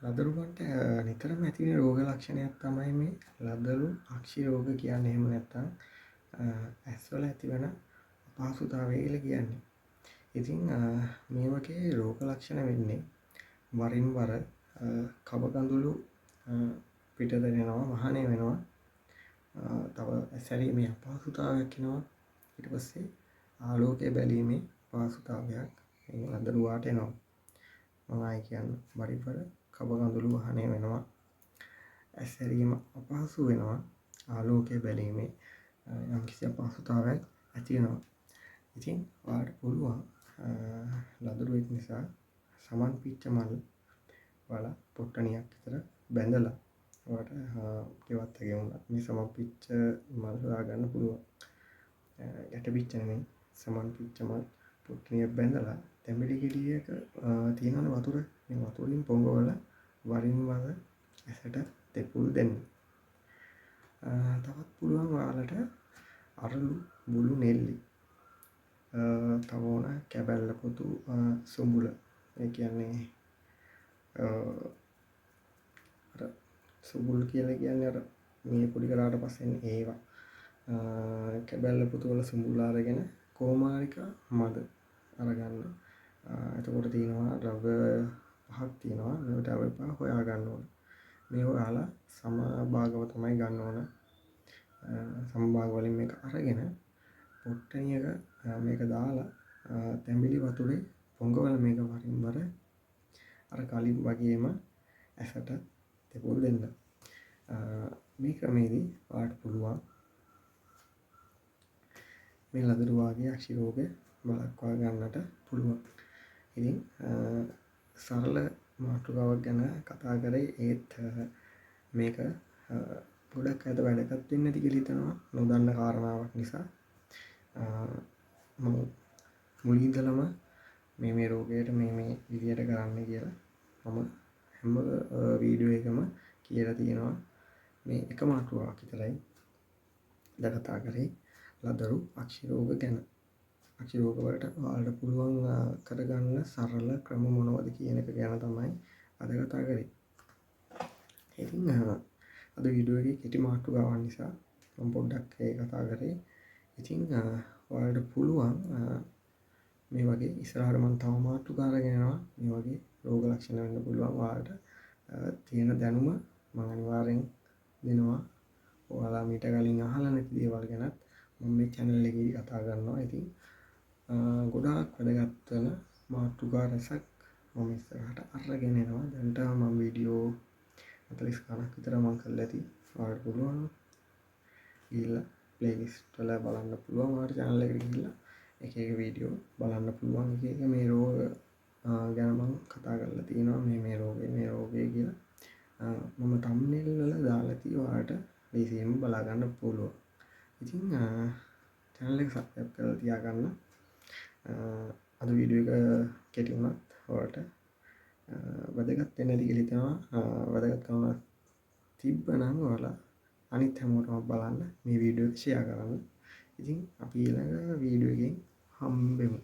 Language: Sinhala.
ලදරුවන්ට නිතරම ඇති වෙන රෝග ලක්ෂණයක් තමයි මේ ලදරු අක්ෂි රෝග කියන්නේ. එහෙම නැත්නම් ඇස්වල ඇතිවන අපහසුතාවය කියලා කියන්නේ. ඉතින් මේ වගේ රෝග ලක්ෂණ වෙන්නේ වරින් වර කබ කඳුළු පිටත වෙනවා, මහණේ වෙනවා. තව ඇසැරීමේ අපහසුතාවයක් එනවා. ඊට පස්සේ ආලෝකය බැලීමේ අපහසුතාවයක් මේ ලදරුවාට එනවා. මම ආයි කියන්නේ වරින් වර කබ කඳුළු වහනය වෙනවා, ඇසැරීම අපහසු වෙනවා, ආලෝකය බැලීමේ යම්කිසි අපහසුතාවයක් ඇති වෙනවා. ඉතින් ඔයාලට පුළුවන් ලදරුවෙක් නිසා සමන් පිච්ච මල් වල පොට්ටනියක් විතර බැඳලා ඔයාලට ගෙවත් එකේ වුණා මේ සමන් පිච්ච මල් හොයාගන්න පුළුවන්. යට පිච්ච නෙමෙයි, සමන් පිච්ච මල් පොට්ටනියක් බැඳලා තැඹිලි ගෙඩියක තියෙනවනේ වතුර, මේ වතුරින් පොඟවලා වරින් වර ඇසට තෙපුල් දෙන්න. තවත් පුළුවන් ඔයාලට අරලු, බුළු නෙල්ලි, තව ඕන කැබැල්ල පොතු සුඹුල. ඒ කියන්නේ අර සුඹුල් කියලා කියන්නේ අර මේ පොඩි කරාට පස්සේ ඒවා. කැබැල්ල පොතු වල සුඹුල අරගෙන කෝමාරික මද අරගන්න. එතකොට තියෙනවා ද්‍රව්‍ය පහක් තියෙනවා. මේ ද්‍රව්‍ය පහ හොයා ගන්න ඕන. මේ ඔයාලා සමභාගව තමයි ගන්න ඕන. සමභාග වලින් මේක අරගෙන පොට්ටනියක මේක දාලා තැඹිලි වතුරේ පොඟවල මේක වරින් වර අර කලින් වගේම ඇසට තෙපොල් දෙන්න. මේ ක්‍රමේදී ඔයාලට පුළුවන් මේ ලදරුවාගේ අක්ෂි රෝගය වළක්වා ගන්නට පුළුවන්. ඉතින් සරල මාතෘකාවක් ගැන කතා කරේ, ඒත් මේක ගොඩක් අයට වැදගත් වෙන්නේ නැති කියලා හිතනවා නොදන්න කාරණාවක් නිසා. මම මුලින් ඉඳලම මේ රෝගයට මේ විදියට කරන්න කියලා මම හැම වීඩියෝ එකම කියලා තියෙනවා. මේ එක මාතෘකාවක් විතරයි දැන් කතා කරේ ලදරු අක්ෂි රෝග ගැන. අක්ෂි රෝග වලට ඔයාලට පුළුවන් කරගන්න සරල ක්‍රම මොනවද කියන එක ගැන තමයි අද කතා කරේ. ඉතින් අද වීඩියෝ එකේ කෙටි මාතෘකාවක් නිසා මම පොඩ්ඩක් ඒක කතා කරේ. ඉතින් ඔයාලට පුළුවන් මේ වගේ ඉස්සරහට මම තව මාතෘකා අරගෙන එනවා. මේ වගේ රෝග ලක්ෂණ වෙන්න පුළුවන් ඔයාලට තියෙන දැනුම මම අනිවාර්යෙන් දෙනවා. ඔයාලා මීට කලින් අහලා නැති දේවල් ගැනත් මම මේ channel එකේදී කතා කරනවා. ඉතින් ගොඩාක් වැදගත් වෙන මාතෘකා රසක් මම ඉස්සරහට අරගෙන එනවා. දැන්ට මම වීඩියෝ 40 ගණක් විතර මම කරලා ඇති. ඔයාලට පුළුවන් ගිහිල්ලා ප්ලේලිස්ට් වල බලන්න පුළුවන්. ඔයාලට channel එකට ගිහිල්ලා එක එක වීඩියෝ බලන්න පුළුවන්. එක එක මේ රෝග ගැන මම කතා කරලා තියෙනවා. මේ රෝගය කියලා මම thumbnail වල දාලා තියෙනවා. ඔයාලට ලේසියෙන්ම බලා ගන්න පුළුවන්. ඉතින් channel එක subscribe කරලා තියාගන්න. අද වීඩියෝ එක කෙටි වුණත් ඔයාලට වැදගත් වෙන්න ඇති කියලා හිතනවා. වැදගත්කම තිබ්බනම් ඔයාලා අනිත් හැමෝටම බලන්න මේ වීඩියෝ එක ෂෙයා කරන්න. ඉතින් අපි ඊළඟ වීඩියෝ එකෙන් හම්බෙමු.